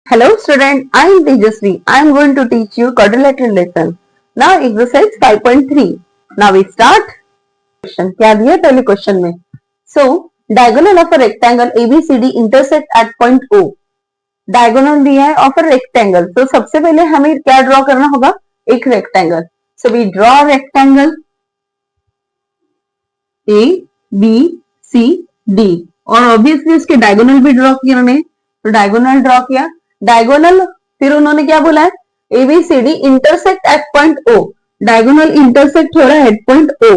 Hello student, I am Tejasvi. I am going to teach you quadrilateral lesson. Now exercise 5.3. Now we start. Question क्या दिया पहले question में? So diagonal of a rectangle ABCD intersect at point O. Diagonal दिया है of a rectangle. So सबसे पहले हमें क्या ड्रॉ करना होगा? एक rectangle. So we draw a rectangle A B C D और obviously इसके diagonal भी ड्रॉ किया उन्होंने. तो diagonal ड्रॉ किया. डायगोनल फिर उन्होंने क्या बोला है ABCD intersect at point O. Diagonal intersect हो रहा है at point O.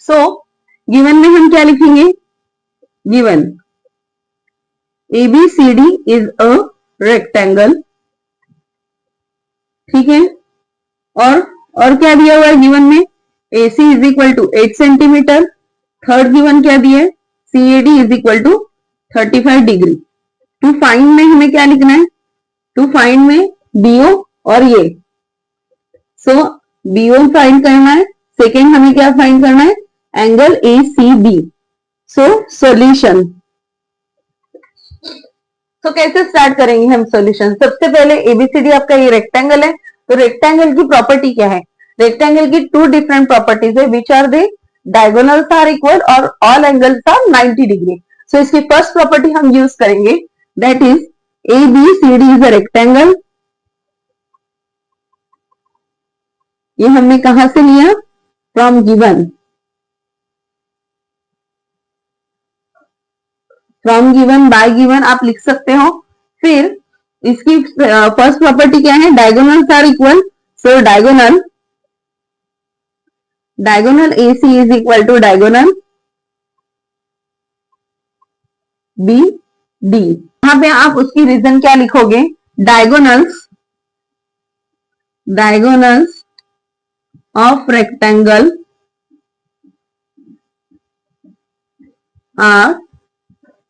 So given में हम क्या लिखेंगे? Given ABCD is a rectangle. ठीक है. और क्या दिया हुआ है गिवन में? AC is equal to 8 centimetre. Third given क्या दिया है? CAD is equal to 35 degree. To find में हमें क्या लिखना है? टू फाइंड में बीओ और ये. सो बीओ फाइंड करना है. सेकेंड हमें क्या फाइंड करना है? Angle A C B. So solution. तो कैसे स्टार्ट करेंगे हम सॉल्यूशन? सबसे पहले एबीसीडी आपका ये रेक्टेंगल है. तो रेक्टेंगल की प्रॉपर्टी क्या है? रेक्टेंगल की टू डिफरेंट प्रॉपर्टीज है which are they diagonals are equal और all angles are 90 degree. So इसकी फर्स्ट प्रॉपर्टी हम यूज करेंगे that is ABCD is a rectangle. ये हमने कहां से लिया? From given. From given by given आप लिख सकते हो. फिर इसकी फर्स्ट प्रॉपर्टी क्या है? Diagonals are equal. So diagonal AC is equal to diagonal BD. यहां पे आप उसकी रीजन क्या लिखोगे? Diagonals of rectangle are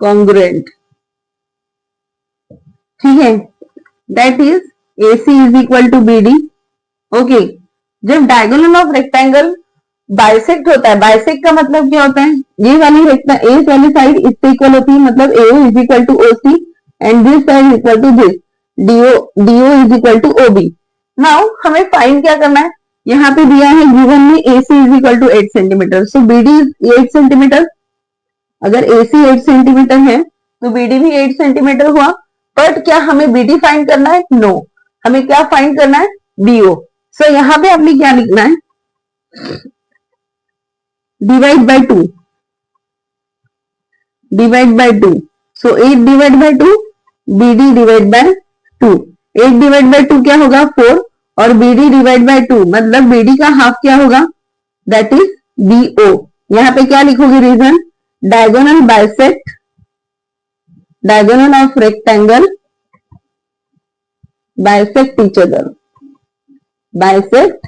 congruent. ठीक है. That is AC is equal to BD. Okay. जब डायगोनल ऑफ रेक्टेंगल बाइसेक्ट होता है, बाइसेक्ट का मतलब क्या होता है? ये वाली ए वाली साइड इससे इक्वल होती है, मतलब AO is equal to OC and this side equal to this. DO is equal to OB. Now हमें फाइंड क्या करना है? यहाँ पे दिया है गिवन में AC is equal to 8 centimetre. So BD is 8 centimetre. अगर AC 8 सेंटीमीटर है तो BD भी 8 सेंटीमीटर हुआ. बट क्या हमें BD फाइंड करना है? नो. हमें क्या फाइंड करना है? BO. सो यहाँ पे आपने क्या लिखना है? Divide by 2. Divide by 2. So 8 divide by 2. BD divide by 2. 8 divide by 2 क्या होगा? 4. और BD डिवाइड बाय 2 मतलब BD का हाफ क्या होगा? That is BO. यहां पे क्या लिखोगे reason? Diagonal bisect. Diagonal of rectangle bisect each other. Bisect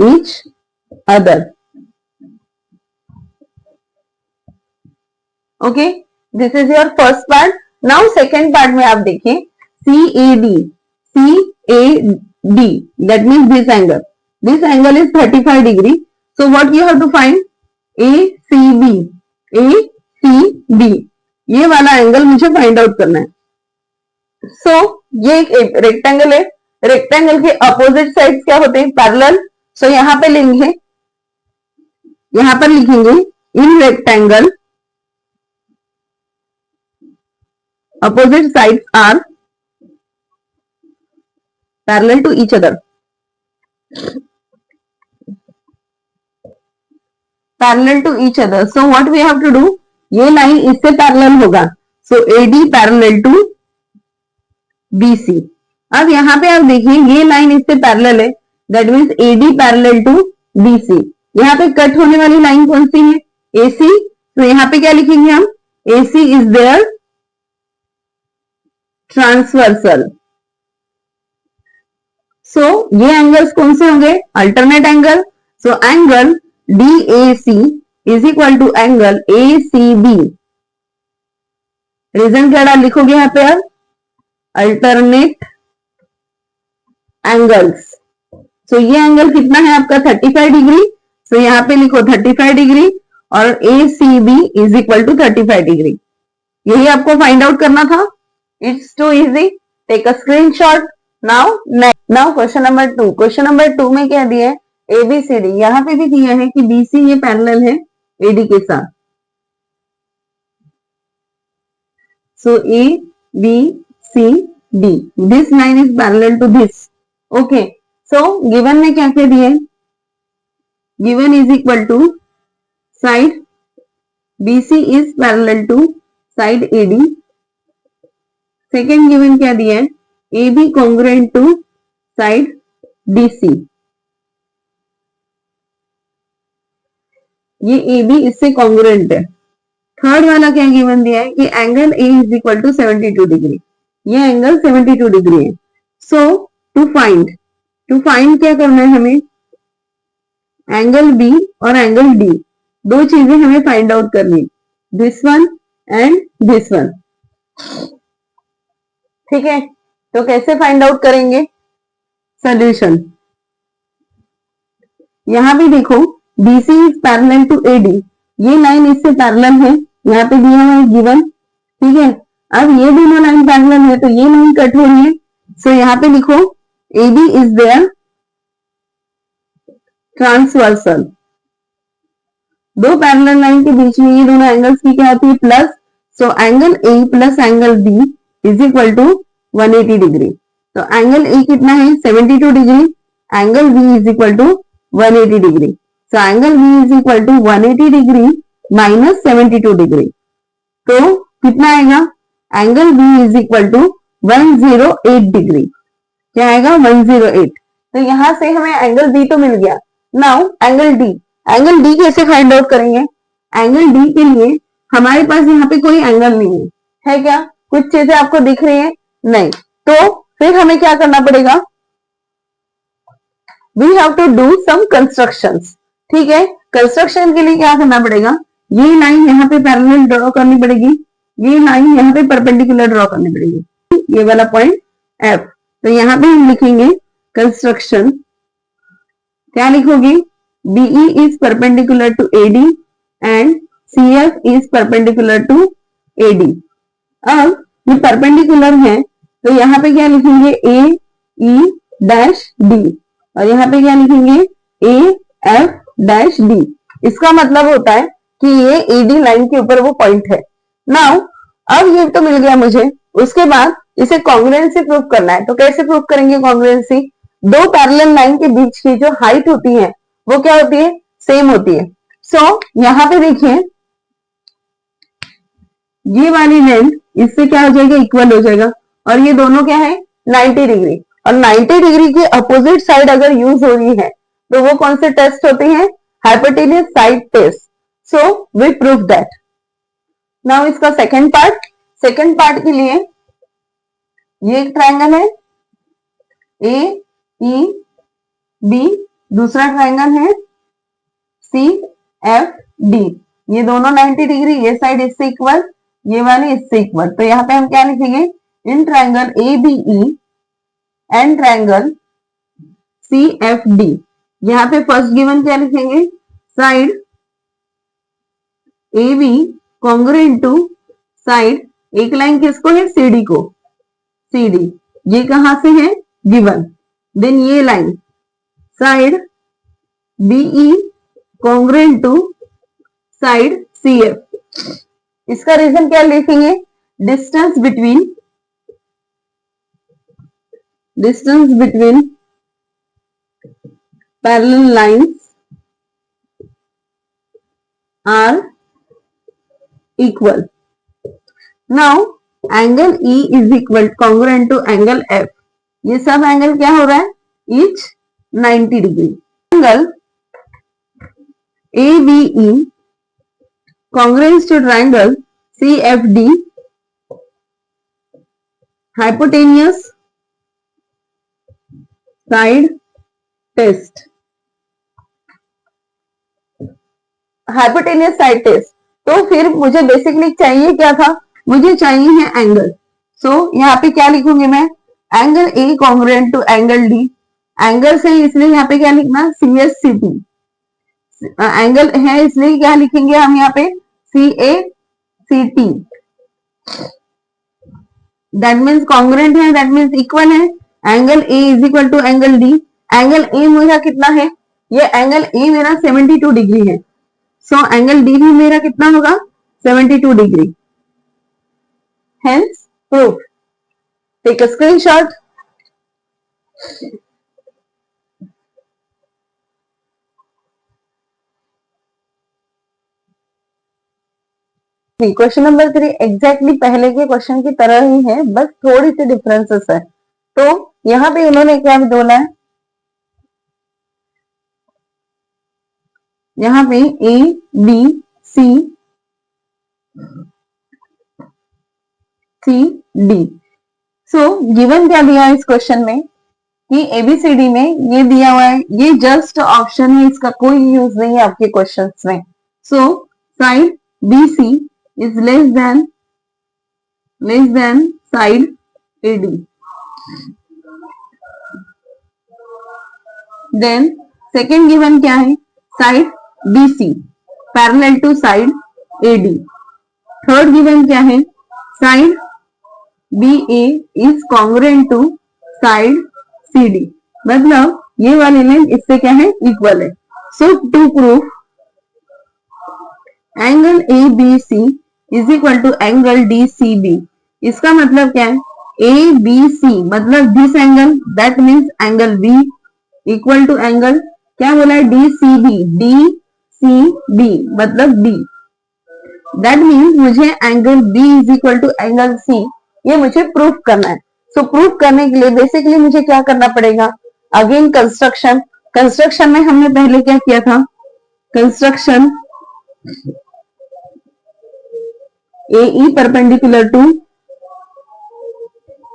each other. Okay. This is your first part. Now second part में आप देखिए CAD that means this angle. This angle is 35 degree. So what you have to find? ACB. ये वाला angle मुझे find out करना है. सो ये एक रेक्टेंगल है. रेक्टेंगल के अपोजिट साइड क्या होते हैं? पैरेलल. सो यहां पे लेंगे, यहां पर लिखेंगे in rectangle opposite sides are parallel to each other. Parallel to each other. So what we have to do? ये लाइन इससे पैरेलल होगा. So AD parallel to BC. अब यहां पे आप देखिए ये लाइन इससे पैरेलल है. That means AD parallel to BC. यहां पे कट होने वाली लाइन कौन सी है? AC. तो यहां पे क्या लिखेंगे हम? AC is there transversal. So ये एंगल्स कौन से होंगे? Alternate angle. So angle DAC is equal to angle ACB. Reason क्या लिखोगे यहां पे आप? Alternate angles. सो ये एंगल कितना है आपका? 35 डिग्री. सो यहां पे लिखो 35 डिग्री और ACB is equal to 35 degree. यही आपको फाइंड आउट करना था. It's too easy. Take a screenshot. Now now question number 2। Question number 2 में क्या दिया है, एबीसीडी, यहाँ पे भी दिया है कि बीसी ये पैरेलल है एडी के साथ। So A B C D, this line is parallel to this. Okay, so given में क्या क्या दिया है, given is equal to side BC is parallel to side AD. Second given क्या दिया है, A B congruent to side DC. ये A B इससे कॉन्ग्रुएंट है। थर्ड वाला क्या गिवन दिया है कि angle A is equal to 72 degree, ये एंगल 72 डिग्री है। सो टू फाइंड क्या करना है हमें, एंगल बी और एंगल डी, दो चीजें हमें फाइंड आउट करनी, this one and this one. ठीक है, तो कैसे फाइंड आउट करेंगे, सॉल्यूशन। यहां भी देखो BC is parallel to AD, ये लाइन इससे पैरेलल है, यहाँ पे दिया है गिवन। ठीक है, अब ये दोनों लाइन पैरेलल है तो ये लाइन कट हो रही है। सो यहाँ पे लिखो AB इज देयर ट्रांसवर्सल, दो पैरेलल लाइन के बीच में ये दोनों एंगल्स की क्या होती है, plus. So angle A plus angle B is equal to 180 degree. तो एंगल A कितना है, 72 degree, angle B is equal to 180 degree. So angle B is equal to 180 degree minus 72 degree, तो कितना आएगा, angle B is equal to 108 degree. क्या आएगा, 108। तो यहां से हमें एंगल B तो मिल गया। नाउ एंगल D कैसे फाइंड आउट करेंगे, एंगल D के लिए हमारे पास यहाँ पे कोई एंगल नहीं है क्या, कुछ चीजें आपको दिख रही है, नहीं, तो फिर हमें क्या करना पड़ेगा, we have to do some constructions. ठीक है, कंस्ट्रक्शन के लिए क्या करना पड़ेगा, ये लाइन यहाँ पे पैरेलल ड्रॉ करनी पड़ेगी, ये लाइन यहाँ पे परपेंडिकुलर ड्रॉ करनी पड़ेगी, ये वाला पॉइंट F। तो यहाँ पे हम लिखेंगे कंस्ट्रक्शन, क्या लिखोगे, BE is perpendicular to AD and CF is perpendicular to AD। अब ये परपेंडिकुलर है तो यहाँ पे क्या लिखेंगे, AE डैश D, और यहाँ पे क्या लिखेंगे, AF डैश D। इसका मतलब होता है कि ये AD लाइन के ऊपर वो पॉइंट है। नाउ अब ये तो मिल गया मुझे, उसके बाद इसे कॉन्ग्रुएंसी प्रूव करना है। तो कैसे प्रूव करेंगे कॉन्ग्रुएंसी, दो पैरेलल लाइन के बीच की जो हाइट होती है वो क्या होती है, सेम होती है। सो यहाँ पे देखिए ये वाली लेंथ इससे क्या हो जाएगा, इक्वल हो जाएगा, और ये दोनों क्या है, 90 डिग्री, और 90 डिग्री की अपोजिट साइड अगर यूज हो रही है तो वो कौन से टेस्ट होते हैं, hypotenuse side test. So we prove that. Now इसका सेकंड पार्ट के लिए ये एक ट्रायंगल है AEB, दूसरा ट्रायंगल है CFD, ये दोनों 90 डिग्री, ये साइड इससे इक्वल, ये वाली इससे इक्वल। तो यहाँ पे हम क्या लिखेंगे, in triangle ABE and triangle CFD। यहाँ पे फर्स्ट गिवन क्या लिखेंगे, side AB congruent to side, एक लाइन किसको है, CD को, CD, ये कहां से है, गिवन। देन ये line side BE congruent to side CF। इसका रीजन क्या लिखेंगे, distance between parallel lines are equal. Now angle E is equal congruent to angle F, ये सब एंगल क्या हो रहा है, each 90 degree. Angle ABE congruent to triangle CFD, hypotenuse side test, hypotenuse side test. तो फिर मुझे बेसिकली चाहिए क्या था, मुझे चाहिए है एंगल। सो यहाँ पे क्या लिखूंगी मैं, angle A congruent to angle D, angle से इसलिए यहाँ पे क्या लिखना, CSCT, एंगल है इसलिए क्या लिखेंगे हम यहाँ पे, CACT। दैट मीन्स कॉन्ग्रुएंट है, दैट मीन्स इक्वल है। Angle A is equal to angle D. Angle A मेरा कितना है, ये एंगल ए मेरा 72 डिग्री है। सो एंगल डी भी मेरा कितना होगा, 72 degree. Hence proof. Take a screenshot. Question number 3 exactly पहले के क्वेश्चन की तरह ही है, बस थोड़ी सी डिफरेंसेस है। तो यहाँ पे उन्होंने क्या बोला है, यहाँ पे A B C C D. So given क्या दिया है इस क्वेश्चन में कि एबीसीडी में ये दिया हुआ है, ये जस्ट ऑप्शन है, इसका कोई यूज नहीं है आपके क्वेश्चंस में। So side BC is less than side AD. Then second given क्या है, side BC parallel to side AD. Third given क्या है, side B A is congruent to side C D, मतलब ये वाली लाइन इससे क्या है, इक्वल है। So to proof angle A B C is equal to angle D C B. इसका मतलब क्या है, ए बी सी मतलब this angle, that means angle B equal to angle क्या बोला है, D C B. D C B मतलब D, that means मुझे angle B is equal to angle C, ये मुझे प्रूफ करना है। सो प्रूफ करने के लिए बेसिकली मुझे क्या करना पड़ेगा, अगेन कंस्ट्रक्शन। कंस्ट्रक्शन में हमने पहले क्या किया था, construction A E perpendicular to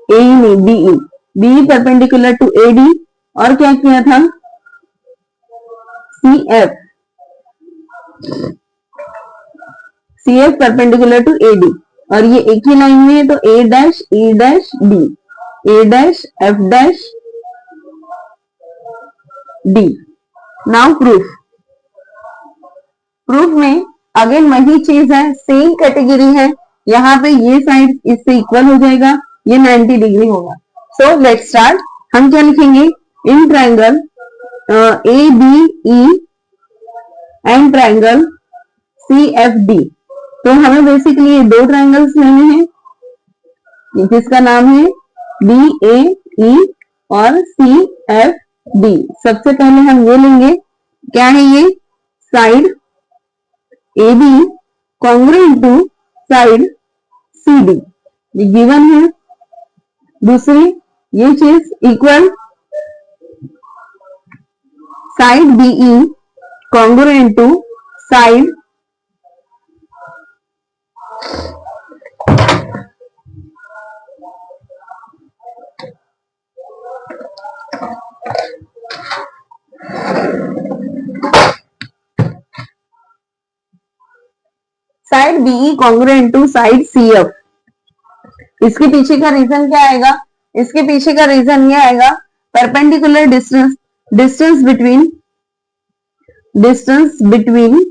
A नहीं BE, BE perpendicular to A D, और क्या किया था, C F, C F perpendicular to A D, और ये एक ही लाइन में है तो A dash E dash D, A dash F dash D. Now proof. Proof में अगेन वही चीज है, सेम कैटेगरी है। यहाँ पे ये साइड इससे इक्वल हो जाएगा, ये 90 डिग्री होगा। So let's start. हम क्या लिखेंगे, in triangle A B E and triangle C F D. तो हमें बेसिकली ये दो ट्रायंगल्स लेने हैं जिसका नाम है बी ए ई और सी एफ डी। सबसे पहले हम ये लेंगे, क्या है ये, side A B congruent to side C D, ये गिवन है। दूसरी ये चीज equal side B E congruent to side side B E congruent to side C F. इसके पीछे का रीजन क्या आएगा, इसके पीछे का रीजन ये आएगा, perpendicular distance, distance between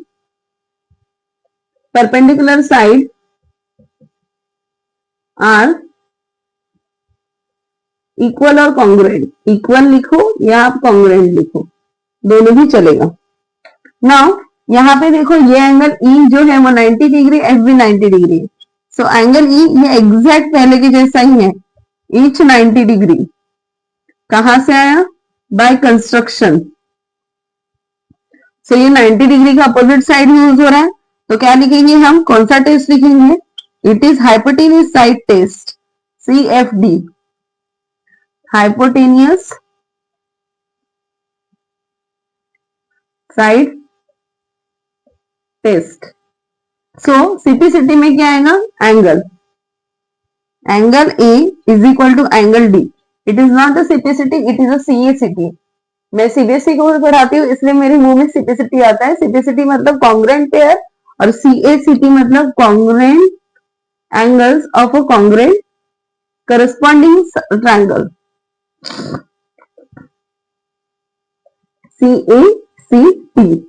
perpendicular side are equal और कॉन्ग्रुएंट। इक्वल लिखो या आप कॉन्ग्रुएंट लिखो, दोनों भी चलेगा। नाउ यहाँ पे देखो ये एंगल ई जो है वो 90 डिग्री, एफ भी 90 डिग्री है। सो एंगल ई ये एग्जैक्ट पहले के जैसा ही है, ईच 90 डिग्री। कहां से आया, बाय कंस्ट्रक्शन। सो ये 90 डिग्री का अपोजिट साइड यूज हो रहा है, तो क्या लिखेंगे हम, कौन सा टेस्ट लिखेंगे, it is hypotenuse side test, C F D, hypotenuse side test. So CPCT में क्या आएगा, angle A is equal to angle D. It is not a CPCT, it is a CACT. मैं सीबीएसई को पढ़ाती हूँ इसलिए मेरे मुंह में सीपीसीटी आता है। सीपीसीटी मतलब कॉन्ग्रुएंट पेयर और सीएसीटी मतलब congruent angles of a congruent corresponding triangle, CACT।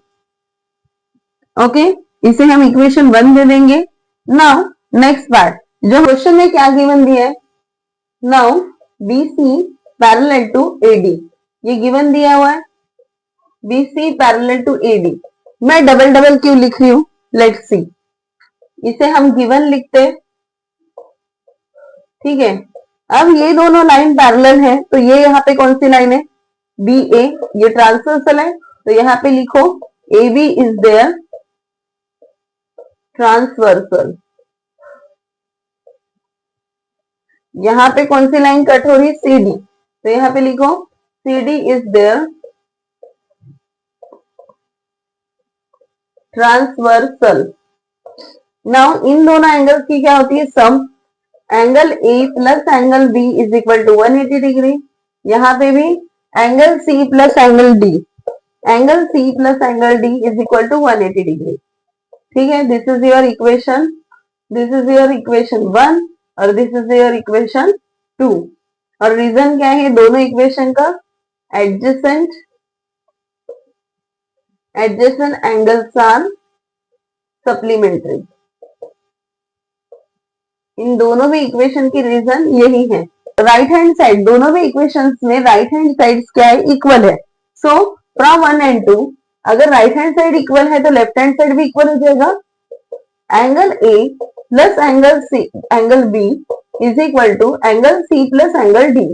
Okay, इसे हम इक्वेशन 1 दे देंगे। नाउ नेक्स्ट पार्ट, जो क्वेश्चन में क्या गिवन दिया है, now BC parallel to AD, ये गिवन दिया हुआ है BC पैरेलल टू AD। मैं डबल डबल क्यों लिख रही हूं, लेट्स सी। इसे हम गिवन लिखते, ठीक है। अब ये दोनों लाइन पैरेलल है, तो ये यहाँ पे कौन सी लाइन है, BA, ये ट्रांसवर्सल है, तो यहाँ पे लिखो AB इज देयर ट्रांसवर्सल। यहाँ पे कौन सी लाइन कट हो रही है, CD, तो यहाँ पे लिखो CD is there transversal. Now इन दोनों एंगल्स की क्या होती है, sum. Angle A plus angle B is equal to 180 degree. यहाँ पे भी angle C plus angle D, angle C plus angle D is equal to 180 degree, ठीक है। This is your equation, this is your equation 1 और this is your equation 2। और reason क्या है, दोनों इक्वेशन का एडजेसेंट एंगल्स आर सप्लीमेंट्री। इन दोनों भी इक्वेशन की रीजन यही है। राइट हैंड साइड, दोनों भी इक्वेशंस में राइट हैंड साइड क्या है, इक्वल है। सो फ्रॉम 1 and 2 अगर राइट हैंड साइड इक्वल है तो लेफ्ट हैंड साइड भी इक्वल हो जाएगा। Angle A plus angle B is equal to angle C plus angle D।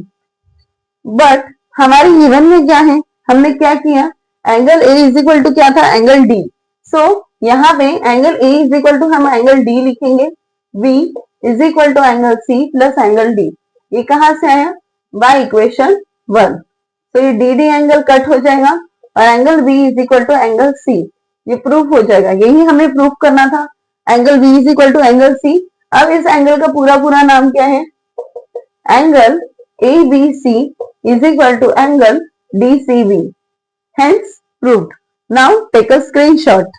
But हमारे गिवन में क्या है, हमने क्या किया, angle A is equal to क्या था, एंगल D। सो यहाँ पे angle A is equal to हम एंगल D लिखेंगे, B is equal to angle C plus angle D। ये कहां से आया, बाय इक्वेशन 1। तो ये DD एंगल कट हो जाएगा और angle B is equal to angle C, ये प्रूफ हो जाएगा। यही हमें प्रूफ करना था, angle B is equal to angle C। अब इस एंगल का पूरा नाम क्या है, angle ABC is equal to angle DCB, hence proved. Now take a screenshot.